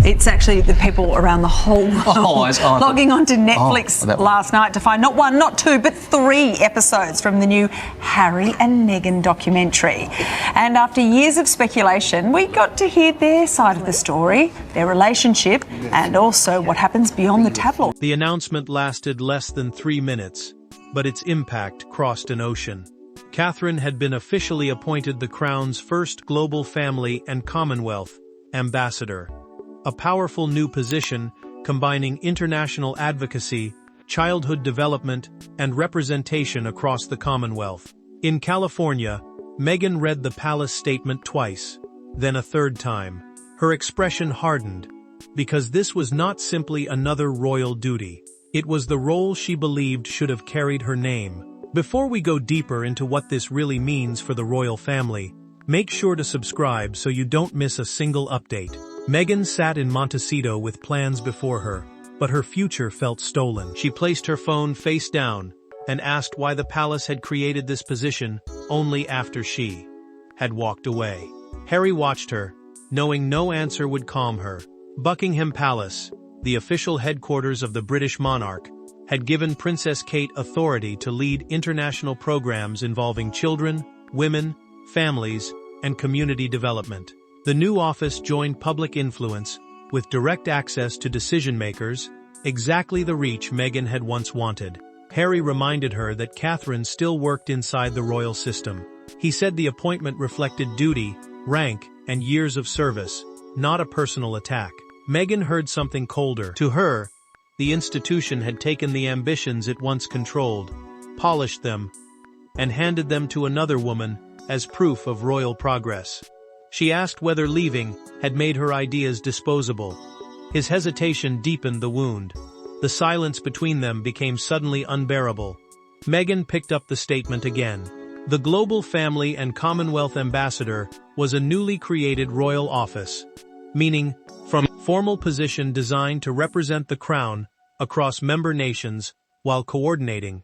It's actually the people around the whole world logging onto Netflix last night to find not one, not two, but 3 episodes from the new Harry and Meghan documentary. And after years of speculation, we got to hear their side of the story, their relationship, and also what happens beyond the tabloid. The announcement lasted less than 3 minutes, but its impact crossed an ocean. Catherine had been officially appointed the Crown's first global family and Commonwealth ambassador. A powerful new position combining international advocacy, childhood development, and representation across the Commonwealth. In California, Meghan read the palace statement twice, then a third time. Her expression hardened, because this was not simply another royal duty. It was the role she believed should have carried her name. Before we go deeper into what this really means for the royal family, make sure to subscribe so you don't miss a single update. Meghan sat in Montecito with plans before her, but her future felt stolen. She placed her phone face down and asked why the palace had created this position only after she had walked away. Harry watched her, knowing no answer would calm her. Buckingham Palace, the official headquarters of the British monarch, had given Princess Kate authority to lead international programs involving children, women, families, and community development. The new office joined public influence, with direct access to decision-makers, exactly the reach Meghan had once wanted. Harry reminded her that Catherine still worked inside the royal system. He said the appointment reflected duty, rank, and years of service, not a personal attack. Meghan heard something colder. To her, the institution had taken the ambitions it once controlled, polished them, and handed them to another woman as proof of royal progress. She asked whether leaving had made her ideas disposable. His hesitation deepened the wound. The silence between them became suddenly unbearable. Meghan picked up the statement again. The Global Family and Commonwealth Ambassador was a newly created royal office, meaning from formal position designed to represent the Crown across member nations while coordinating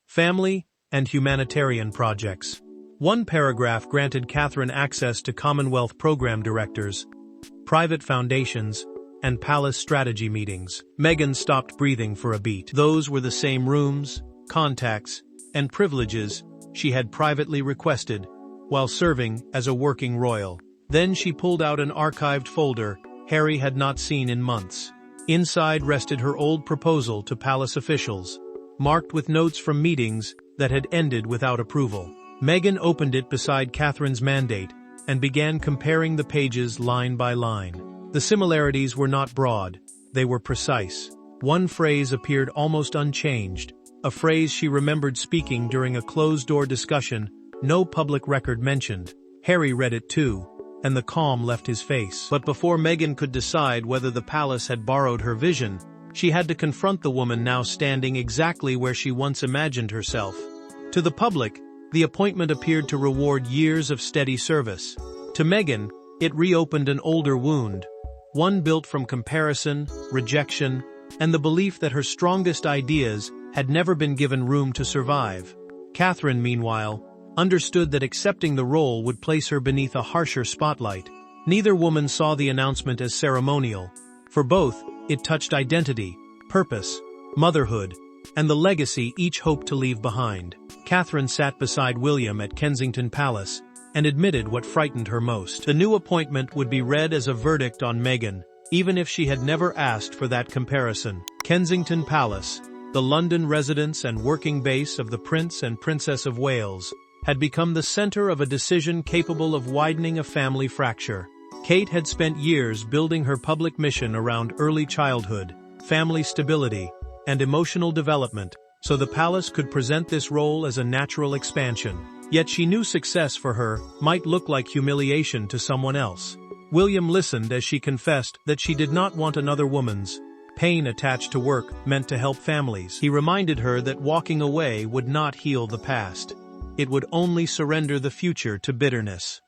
family and humanitarian projects. One paragraph granted Catherine access to Commonwealth program directors, private foundations, and palace strategy meetings. Meghan stopped breathing for a beat. Those were the same rooms, contacts, and privileges she had privately requested while serving as a working royal. Then she pulled out an archived folder Harry had not seen in months. Inside rested her old proposal to palace officials, marked with notes from meetings that had ended without approval. Meghan opened it beside Catherine's mandate and began comparing the pages line by line. The similarities were not broad, they were precise. One phrase appeared almost unchanged, a phrase she remembered speaking during a closed-door discussion no public record mentioned. Harry read it too, and the calm left his face. But before Meghan could decide whether the palace had borrowed her vision, she had to confront the woman now standing exactly where she once imagined herself. To the public, the appointment appeared to reward years of steady service. To Meghan, it reopened an older wound, one built from comparison, rejection, and the belief that her strongest ideas had never been given room to survive. Catherine, meanwhile, understood that accepting the role would place her beneath a harsher spotlight. Neither woman saw the announcement as ceremonial. For both, it touched identity, purpose, motherhood, and the legacy each hoped to leave behind. Catherine sat beside William at Kensington Palace and admitted what frightened her most. The new appointment would be read as a verdict on Meghan, even if she had never asked for that comparison. Kensington Palace, the London residence and working base of the Prince and Princess of Wales, had become the center of a decision capable of widening a family fracture. Kate had spent years building her public mission around early childhood, family stability, and emotional development, so the palace could present this role as a natural expansion. Yet she knew success for her might look like humiliation to someone else. William listened as she confessed that she did not want another woman's pain attached to work meant to help families. He reminded her that walking away would not heal the past. It would only surrender the future to bitterness.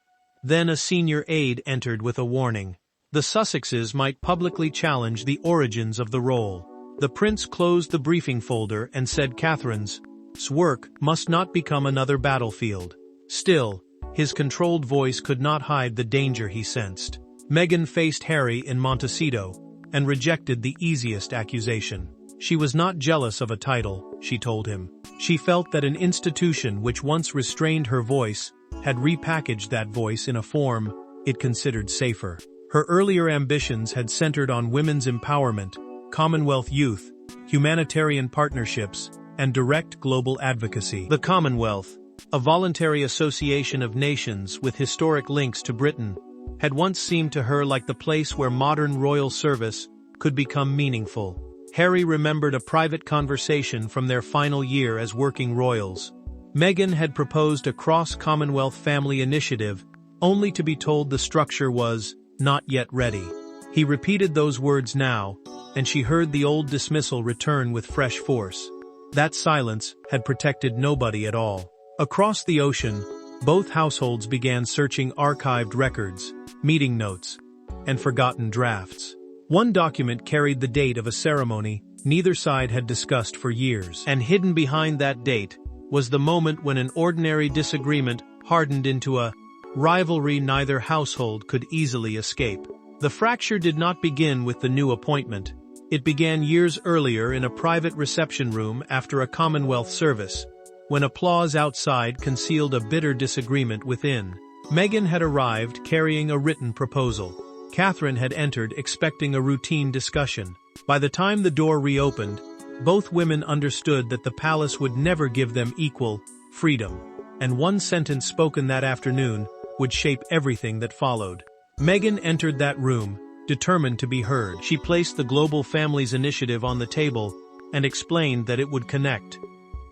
Then a senior aide entered with a warning. The Sussexes might publicly challenge the origins of the role. The prince closed the briefing folder and said Catherine's work must not become another battlefield. Still, his controlled voice could not hide the danger he sensed. Meghan faced Harry in Montecito and rejected the easiest accusation. She was not jealous of a title, she told him. She felt that an institution which once restrained her voice had repackaged that voice in a form it considered safer. Her earlier ambitions had centered on women's empowerment, Commonwealth youth, humanitarian partnerships, and direct global advocacy. The Commonwealth, a voluntary association of nations with historic links to Britain, had once seemed to her like the place where modern royal service could become meaningful. Harry remembered a private conversation from their final year as working royals. Meghan had proposed a cross-Commonwealth family initiative, only to be told the structure was not yet ready. He repeated those words now, and she heard the old dismissal return with fresh force. That silence had protected nobody at all. Across the ocean, both households began searching archived records, meeting notes, and forgotten drafts. One document carried the date of a ceremony neither side had discussed for years, and hidden behind that date was the moment when an ordinary disagreement hardened into a rivalry neither household could easily escape. The fracture did not begin with the new appointment. It began years earlier in a private reception room after a Commonwealth service, when applause outside concealed a bitter disagreement within. Meghan had arrived carrying a written proposal. Catherine had entered expecting a routine discussion. By the time the door reopened, both women understood that the palace would never give them equal freedom, and one sentence spoken that afternoon would shape everything that followed. Meghan entered that room, determined to be heard. She placed the Global Families Initiative on the table and explained that it would connect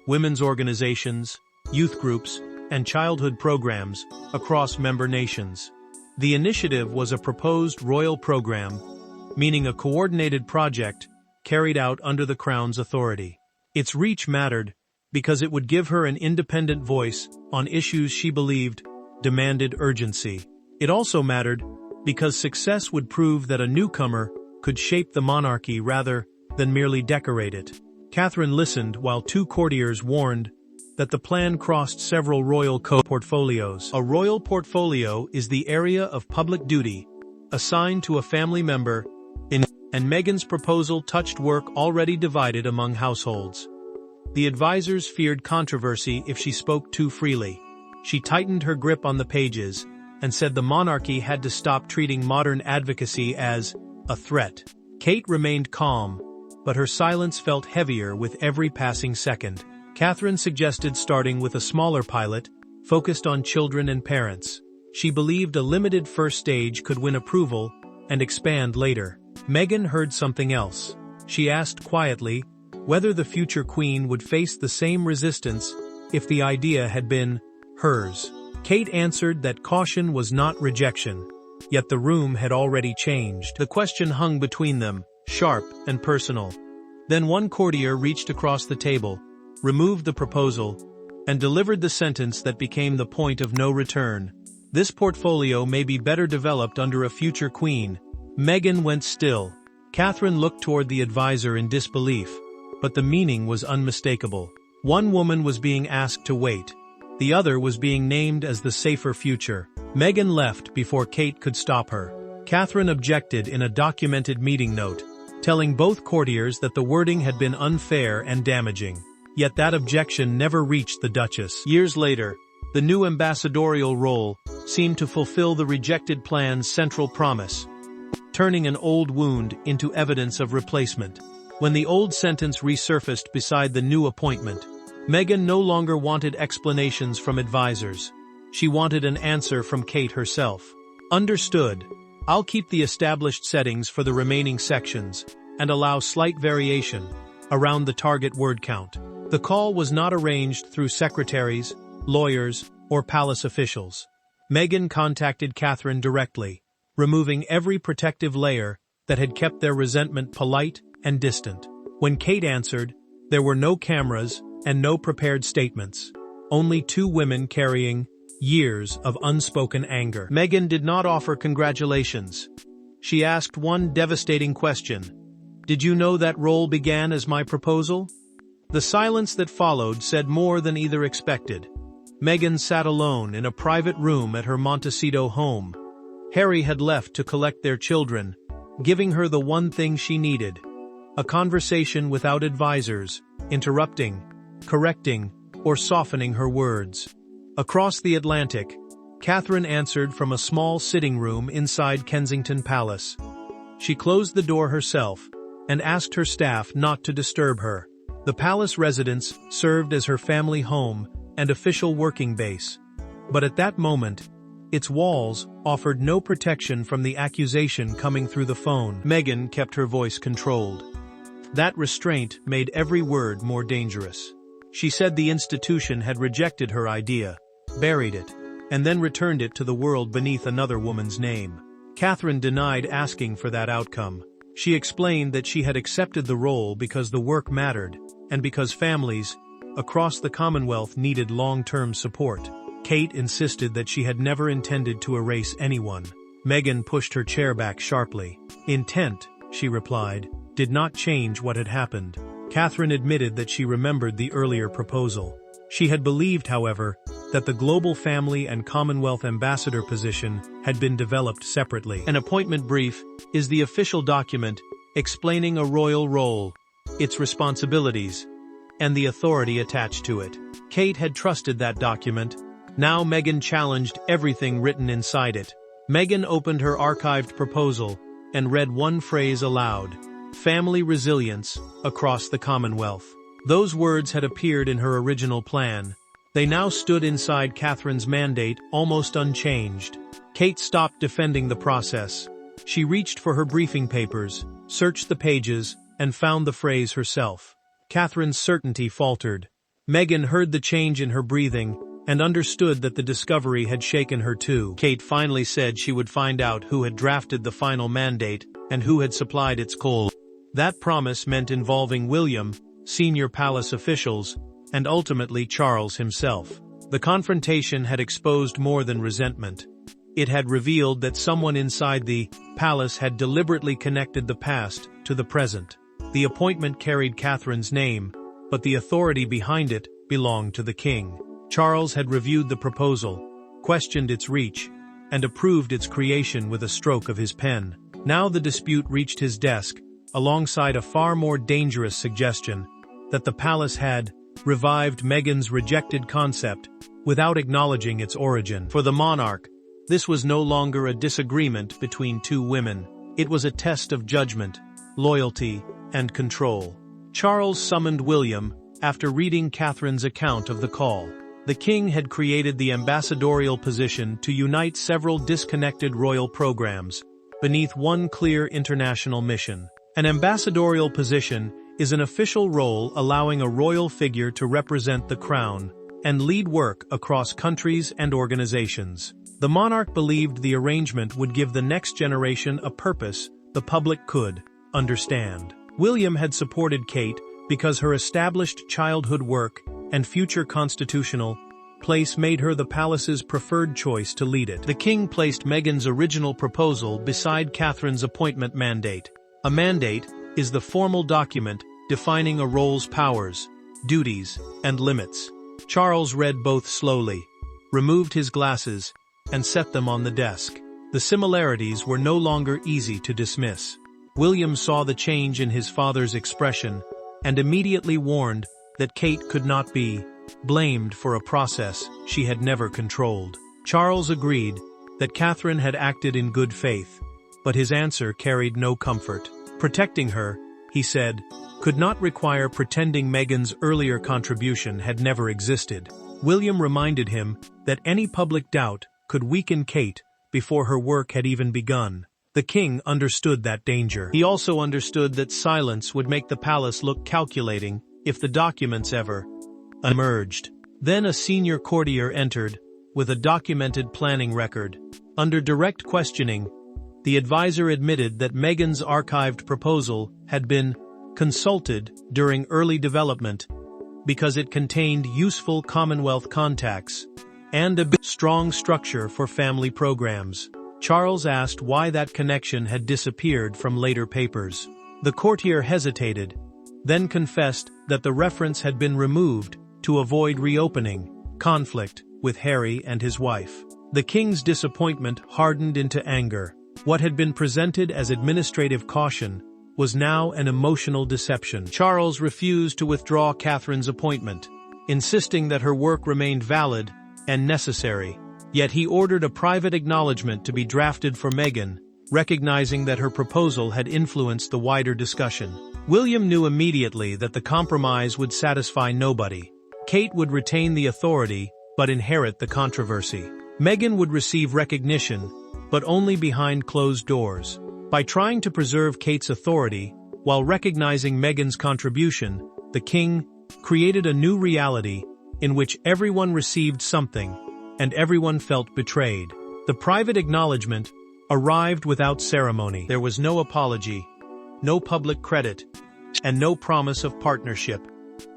women's organizations, youth groups, and childhood programs across member nations. The initiative was a proposed royal program, meaning a coordinated project carried out under the Crown's authority. Its reach mattered because it would give her an independent voice on issues she believed demanded urgency. It also mattered because success would prove that a newcomer could shape the monarchy rather than merely decorate it. Catherine listened while two courtiers warned that the plan crossed several royal portfolios. A royal portfolio is the area of public duty assigned to a family member, and Meghan's proposal touched work already divided among households. The advisors feared controversy if she spoke too freely. She tightened her grip on the pages and said the monarchy had to stop treating modern advocacy as a threat. Kate remained calm, but her silence felt heavier with every passing second. Catherine suggested starting with a smaller pilot, focused on children and parents. She believed a limited first stage could win approval and expand later. Meghan heard something else. She asked quietly whether the future queen would face the same resistance if the idea had been hers. Kate answered that caution was not rejection, yet the room had already changed. The question hung between them, sharp and personal. Then one courtier reached across the table, removed the proposal, and delivered the sentence that became the point of no return. This portfolio may be better developed under a future queen. Meghan went still. Catherine looked toward the advisor in disbelief, but the meaning was unmistakable. One woman was being asked to wait. The other was being named as the safer future. Meghan left before Kate could stop her. Catherine objected in a documented meeting note, telling both courtiers that the wording had been unfair and damaging. Yet that objection never reached the Duchess. Years later, the new ambassadorial role seemed to fulfill the rejected plan's central promise, turning an old wound into evidence of replacement. When the old sentence resurfaced beside the new appointment, Meghan no longer wanted explanations from advisors. She wanted an answer from Kate herself. Understood. I'll keep the established settings for the remaining sections and allow slight variation around the target word count. The call was not arranged through secretaries, lawyers, or palace officials. Meghan contacted Catherine directly, removing every protective layer that had kept their resentment polite and distant. When Kate answered, there were no cameras and no prepared statements, only two women carrying years of unspoken anger. Meghan did not offer congratulations. She asked one devastating question. Did you know that role began as my proposal? The silence that followed said more than either expected. Meghan sat alone in a private room at her Montecito home. Harry had left to collect their children, giving her the one thing she needed: a conversation without advisors, interrupting, correcting, or softening her words. Across the Atlantic, Catherine answered from a small sitting room inside Kensington Palace. She closed the door herself and asked her staff not to disturb her. The palace residence served as her family home and official working base. But at that moment, its walls offered no protection from the accusation coming through the phone. Meghan kept her voice controlled. That restraint made every word more dangerous. She said the institution had rejected her idea, buried it, and then returned it to the world beneath another woman's name. Catherine denied asking for that outcome. She explained that she had accepted the role because the work mattered, and because families across the Commonwealth needed long-term support. Kate insisted that she had never intended to erase anyone. Meghan pushed her chair back sharply. Intent, she replied, did not change what had happened. Catherine admitted that she remembered the earlier proposal. She had believed, however, that the global family and Commonwealth ambassador position had been developed separately. An appointment brief is the official document explaining a royal role, its responsibilities, and the authority attached to it. Kate had trusted that document. Now Meghan challenged everything written inside it. Meghan opened her archived proposal and read one phrase aloud: family resilience across the Commonwealth. Those words had appeared in her original plan. They now stood inside Catherine's mandate, almost unchanged. Kate stopped defending the process. She reached for her briefing papers, searched the pages, and found the phrase herself. Catherine's certainty faltered. Meghan heard the change in her breathing and understood that the discovery had shaken her too. Kate finally said she would find out who had drafted the final mandate and who had supplied its coal. That promise meant involving William, senior palace officials, and ultimately Charles himself. The confrontation had exposed more than resentment. It had revealed that someone inside the palace had deliberately connected the past to the present. The appointment carried Catherine's name, but the authority behind it belonged to the king. Charles had reviewed the proposal, questioned its reach, and approved its creation with a stroke of his pen. Now the dispute reached his desk, alongside a far more dangerous suggestion that the palace had revived Meghan's rejected concept without acknowledging its origin. For the monarch, this was no longer a disagreement between two women. It was a test of judgment, loyalty, and control. Charles summoned William after reading Catherine's account of the call. The king had created the ambassadorial position to unite several disconnected royal programs beneath one clear international mission. An ambassadorial position is an official role allowing a royal figure to represent the crown and lead work across countries and organizations. The monarch believed the arrangement would give the next generation a purpose the public could understand. William had supported Kate because her established childhood work and future constitutional place made her the palace's preferred choice to lead it. The king placed Meghan's original proposal beside Catherine's appointment mandate. A mandate is the formal document defining a role's powers, duties, and limits. Charles read both slowly, removed his glasses, and set them on the desk. The similarities were no longer easy to dismiss. William saw the change in his father's expression and immediately warned that Kate could not be blamed for a process she had never controlled. Charles agreed that Catherine had acted in good faith, but his answer carried no comfort. Protecting her, he said, could not require pretending Meghan's earlier contribution had never existed. William reminded him that any public doubt could weaken Kate before her work had even begun. The king understood that danger. He also understood that silence would make the palace look calculating if the documents ever emerged. Then a senior courtier entered with a documented planning record. Under direct questioning, the advisor admitted that Meghan's archived proposal had been consulted during early development because it contained useful Commonwealth contacts and a strong structure for family programs. Charles asked why that connection had disappeared from later papers. The courtier hesitated, then confessed that the reference had been removed to avoid reopening conflict with Harry and his wife. The king's disappointment hardened into anger. What had been presented as administrative caution was now an emotional deception. Charles refused to withdraw Catherine's appointment, insisting that her work remained valid and necessary. Yet he ordered a private acknowledgement to be drafted for Meghan, recognizing that her proposal had influenced the wider discussion. William knew immediately that the compromise would satisfy nobody. Kate would retain the authority, but inherit the controversy. Meghan would receive recognition, but only behind closed doors. By trying to preserve Kate's authority, while recognizing Meghan's contribution, the king created a new reality in which everyone received something, and everyone felt betrayed. The private acknowledgement arrived without ceremony. There was no apology, no public credit, and no promise of partnership.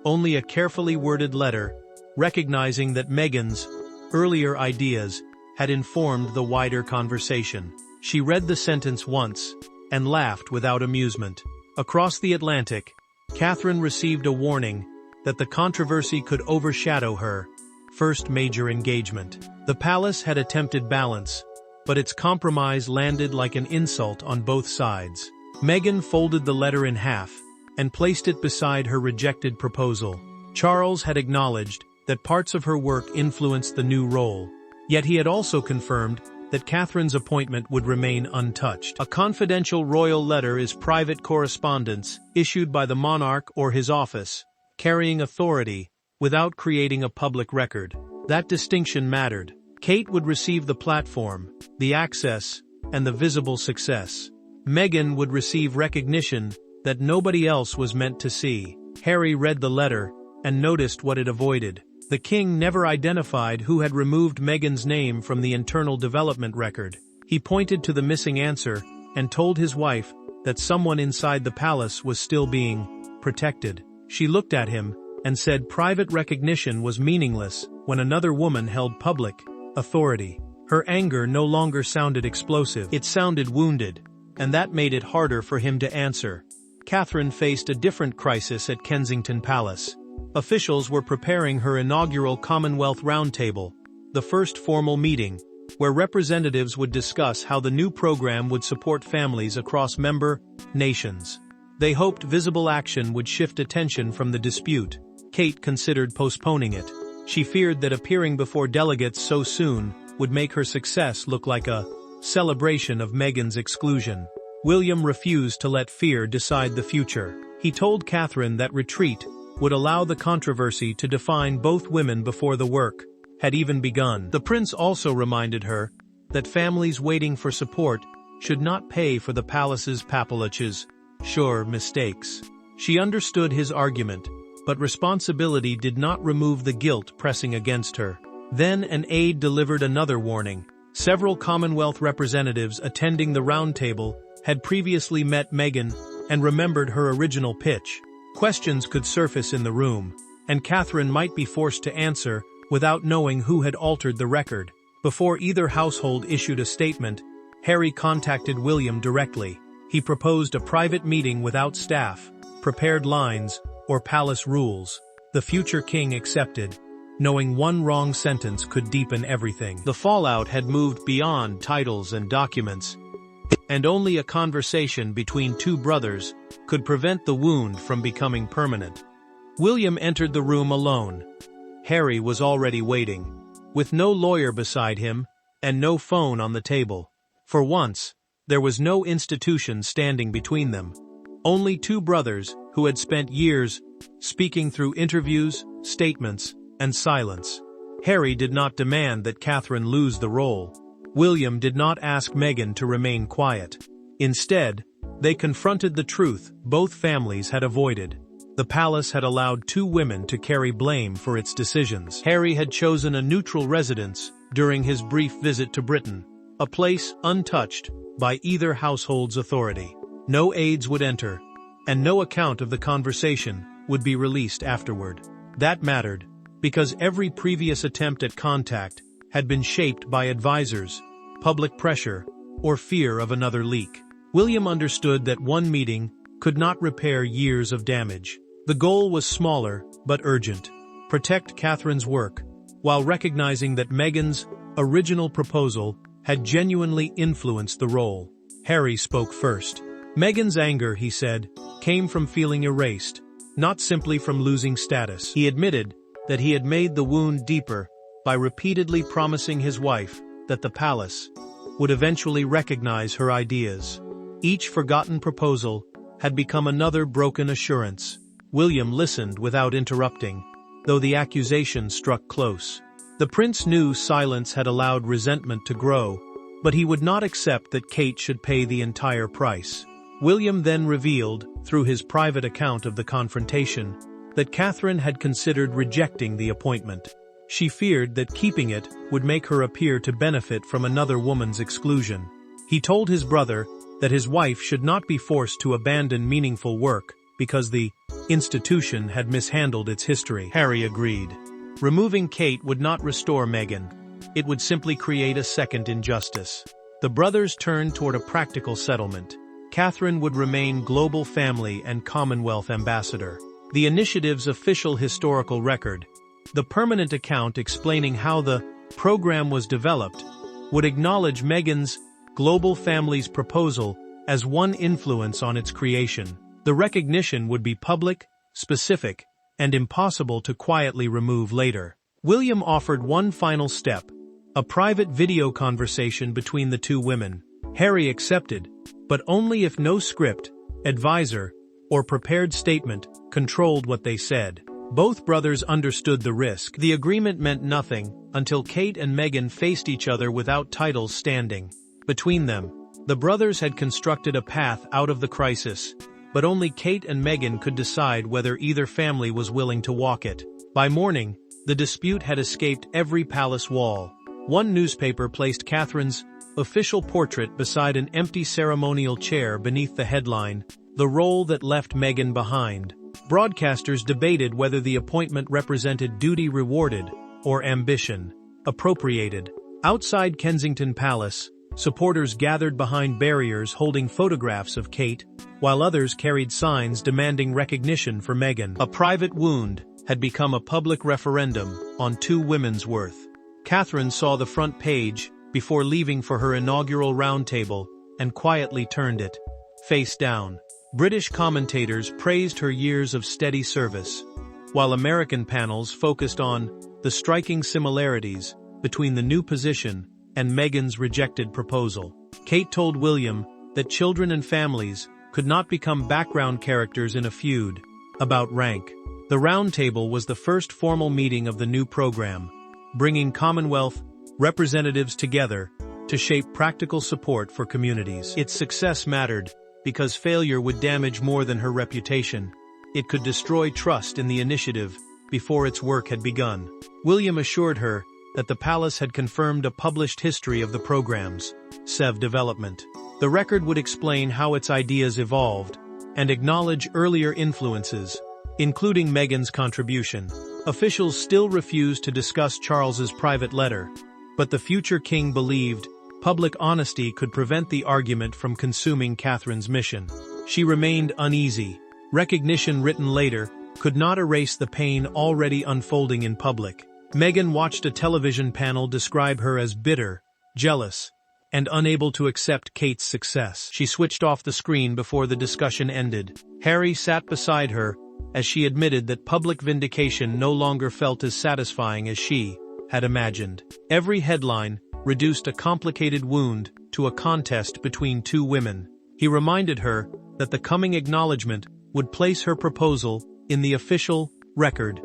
Only a carefully worded letter, recognizing that Meghan's earlier ideas had informed the wider conversation. She read the sentence once, and laughed without amusement. Across the Atlantic, Catherine received a warning that the controversy could overshadow her first major engagement. The palace had attempted balance, but its compromise landed like an insult on both sides. Meghan folded the letter in half and placed it beside her rejected proposal. Charles had acknowledged that parts of her work influenced the new role, yet he had also confirmed that Catherine's appointment would remain untouched. A confidential royal letter is private correspondence issued by the monarch or his office, carrying authority without creating a public record. That distinction mattered. Kate would receive the platform, the access, and the visible success. Meghan would receive recognition that nobody else was meant to see. Harry read the letter and noticed what it avoided. The king never identified who had removed Meghan's name from the internal development record. He pointed to the missing answer and told his wife that someone inside the palace was still being protected. She looked at him and said private recognition was meaningless when another woman held public authority. Her anger no longer sounded explosive. It sounded wounded, and that made it harder for him to answer. Catherine faced a different crisis at Kensington Palace. Officials were preparing her inaugural Commonwealth Roundtable, the first formal meeting, where representatives would discuss how the new program would support families across member nations. They hoped visible action would shift attention from the dispute. Kate considered postponing it. She feared that appearing before delegates so soon would make her success look like a celebration of Meghan's exclusion. William refused to let fear decide the future. He told Catherine that retreat would allow the controversy to define both women before the work had even begun. The prince also reminded her that families waiting for support should not pay for the palace's papalache's sure mistakes. She understood his argument, but responsibility did not remove the guilt pressing against her. Then an aide delivered another warning. Several Commonwealth representatives attending the roundtable had previously met Meghan and remembered her original pitch. Questions could surface in the room, and Catherine might be forced to answer without knowing who had altered the record. Before either household issued a statement, Harry contacted William directly. He proposed a private meeting without staff, prepared lines, or palace rules. The future king accepted, knowing one wrong sentence could deepen everything. The fallout had moved beyond titles and documents, and only a conversation between two brothers could prevent the wound from becoming permanent. William entered the room alone. Harry was already waiting, with no lawyer beside him and no phone on the table. For once, there was no institution standing between them. Only two brothers who had spent years speaking through interviews, statements, and silence. Harry did not demand that Catherine lose the role. William did not ask Meghan to remain quiet. Instead, they confronted the truth both families had avoided. The palace had allowed two women to carry blame for its decisions. Harry had chosen a neutral residence during his brief visit to Britain, a place untouched by either household's authority. No aides would enter, and no account of the conversation would be released afterward. That mattered, because every previous attempt at contact had been shaped by advisors, public pressure, or fear of another leak. William understood that one meeting could not repair years of damage. The goal was smaller, but urgent. Protect Catherine's work, while recognizing that Meghan's original proposal had genuinely influenced the role. Harry spoke first. Meghan's anger, he said, came from feeling erased, not simply from losing status. He admitted that he had made the wound deeper by repeatedly promising his wife that the palace would eventually recognize her ideas. Each forgotten proposal had become another broken assurance. William listened without interrupting, though the accusation struck close. The prince knew silence had allowed resentment to grow, but he would not accept that Kate should pay the entire price. William then revealed, through his private account of the confrontation, that Catherine had considered rejecting the appointment. She feared that keeping it would make her appear to benefit from another woman's exclusion. He told his brother that his wife should not be forced to abandon meaningful work because the institution had mishandled its history. Harry agreed. Removing Kate would not restore Meghan. It would simply create a second injustice. The brothers turned toward a practical settlement. Catherine would remain global family and Commonwealth ambassador. The initiative's official historical record, the permanent account explaining how the program was developed, would acknowledge Meghan's global family's proposal as one influence on its creation. The recognition would be public, specific, and impossible to quietly remove later. William offered one final step, a private video conversation between the two women. Harry accepted, but only if no script, advisor, or prepared statement controlled what they said. Both brothers understood the risk. The agreement meant nothing until Kate and Meghan faced each other without titles standing between them. The brothers had constructed a path out of the crisis, but only Kate and Meghan could decide whether either family was willing to walk it. By morning, the dispute had escaped every palace wall. One newspaper placed Catherine's official portrait beside an empty ceremonial chair beneath the headline, "The Role That Left Meghan Behind." Broadcasters debated whether the appointment represented duty rewarded or ambition appropriated. Outside Kensington Palace, supporters gathered behind barriers holding photographs of Kate, while others carried signs demanding recognition for Meghan. A private wound had become a public referendum on two women's worth. Catherine saw the front page before leaving for her inaugural roundtable and quietly turned it face down. British commentators praised her years of steady service, while American panels focused on the striking similarities between the new position and Meghan's rejected proposal. Kate told William that children and families could not become background characters in a feud about rank. The roundtable was the first formal meeting of the new program, bringing Commonwealth representatives together to shape practical support for communities. Its success mattered because failure would damage more than her reputation. It could destroy trust in the initiative before its work had begun. William assured her that the palace had confirmed a published history of the program's development. The record would explain how its ideas evolved and acknowledge earlier influences, including Meghan's contribution. Officials still refused to discuss Charles's private letter, but the future king believed public honesty could prevent the argument from consuming Catherine's mission. She remained uneasy. Recognition written later could not erase the pain already unfolding in public. Meghan watched a television panel describe her as bitter, jealous, and unable to accept Kate's success. She switched off the screen before the discussion ended. Harry sat beside her as she admitted that public vindication no longer felt as satisfying as she had imagined. Every headline reduced a complicated wound to a contest between two women. He reminded her that the coming acknowledgement would place her proposal in the official record,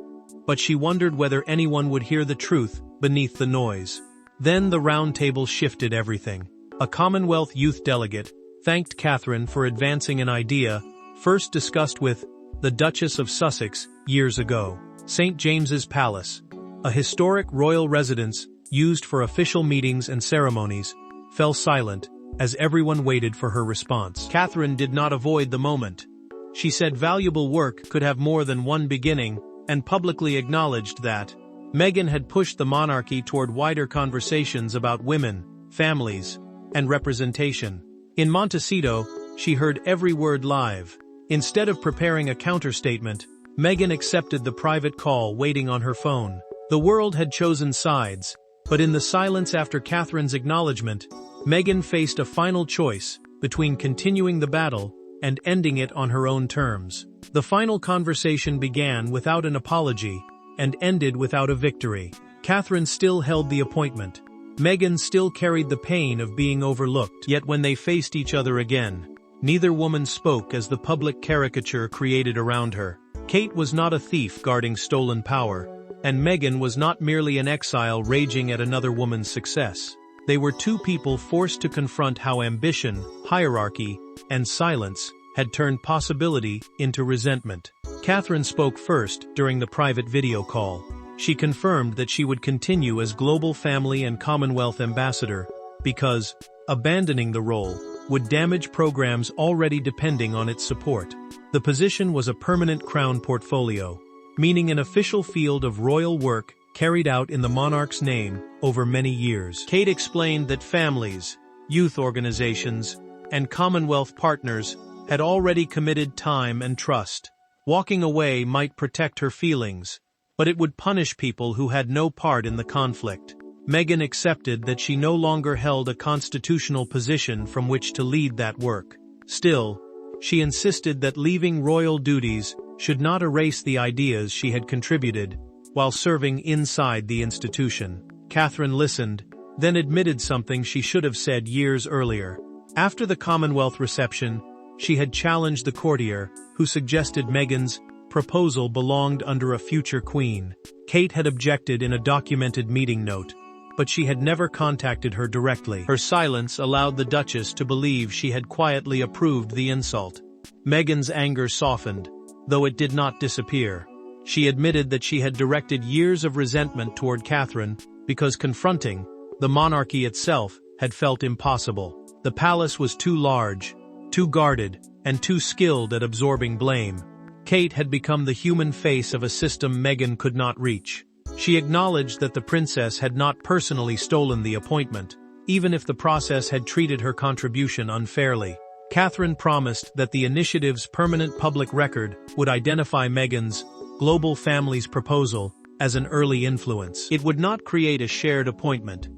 but she wondered whether anyone would hear the truth beneath the noise. Then the round table shifted everything. A Commonwealth youth delegate thanked Catherine for advancing an idea first discussed with the Duchess of Sussex years ago. St. James's Palace, a historic royal residence used for official meetings and ceremonies, fell silent as everyone waited for her response. Catherine did not avoid the moment. She said valuable work could have more than one beginning and publicly acknowledged that Meghan had pushed the monarchy toward wider conversations about women, families, and representation. In Montecito, she heard every word live. Instead of preparing a counterstatement, Meghan accepted the private call waiting on her phone. The world had chosen sides, But in the silence after Catherine's acknowledgement, Meghan faced a final choice between continuing the battle and ending it on her own terms. The final conversation began without an apology and ended without a victory. Catherine still held the appointment. Meghan still carried the pain of being overlooked. Yet when they faced each other again, neither woman spoke as the public caricature created around her. Kate was not a thief guarding stolen power, and Meghan was not merely an exile raging at another woman's success. They were two people forced to confront how ambition, hierarchy, and silence had turned possibility into resentment. Catherine spoke first during the private video call. She confirmed that she would continue as Global Family and Commonwealth Ambassador because abandoning the role would damage programs already depending on its support. The position was a permanent Crown portfolio, meaning an official field of royal work carried out in the monarch's name over many years. Kate explained that families, youth organizations, and Commonwealth partners had already committed time and trust. Walking away might protect her feelings, but it would punish people who had no part in the conflict. Meghan accepted that she no longer held a constitutional position from which to lead that work. Still, she insisted that leaving royal duties should not erase the ideas she had contributed while serving inside the institution. Catherine listened, then admitted something she should have said years earlier. After the Commonwealth reception, she had challenged the courtier, who suggested Meghan's proposal belonged under a future queen. Kate had objected in a documented meeting note, but she had never contacted her directly. Her silence allowed the Duchess to believe she had quietly approved the insult. Meghan's anger softened, though it did not disappear. She admitted that she had directed years of resentment toward Catherine because confronting the monarchy itself had felt impossible. The palace was too large, too guarded, and too skilled at absorbing blame. Kate had become the human face of a system Meghan could not reach. She acknowledged that the princess had not personally stolen the appointment, even if the process had treated her contribution unfairly. Catherine promised that the initiative's permanent public record would identify Meghan's Global Family's proposal as an early influence. It would not create a shared appointment,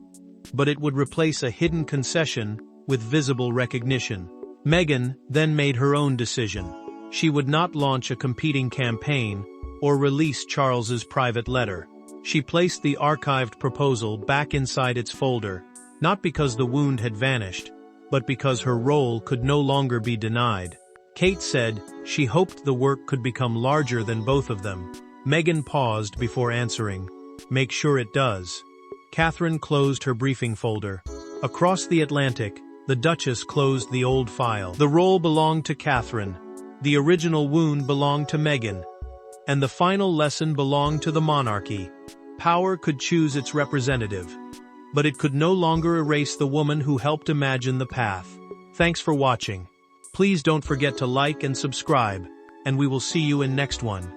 but it would replace a hidden concession with visible recognition. Meghan then made her own decision. She would not launch a competing campaign or release Charles's private letter. She placed the archived proposal back inside its folder, not because the wound had vanished, but because her role could no longer be denied. Kate said she hoped the work could become larger than both of them. Meghan paused before answering. "Make sure it does." Catherine closed her briefing folder. Across the Atlantic, the Duchess closed the old file. The role belonged to Catherine. The original wound belonged to Meghan. And the final lesson belonged to the monarchy. Power could choose its representative, but it could no longer erase the woman who helped imagine the path. Thanks for watching. Please don't forget to like and subscribe, and we will see you in next one.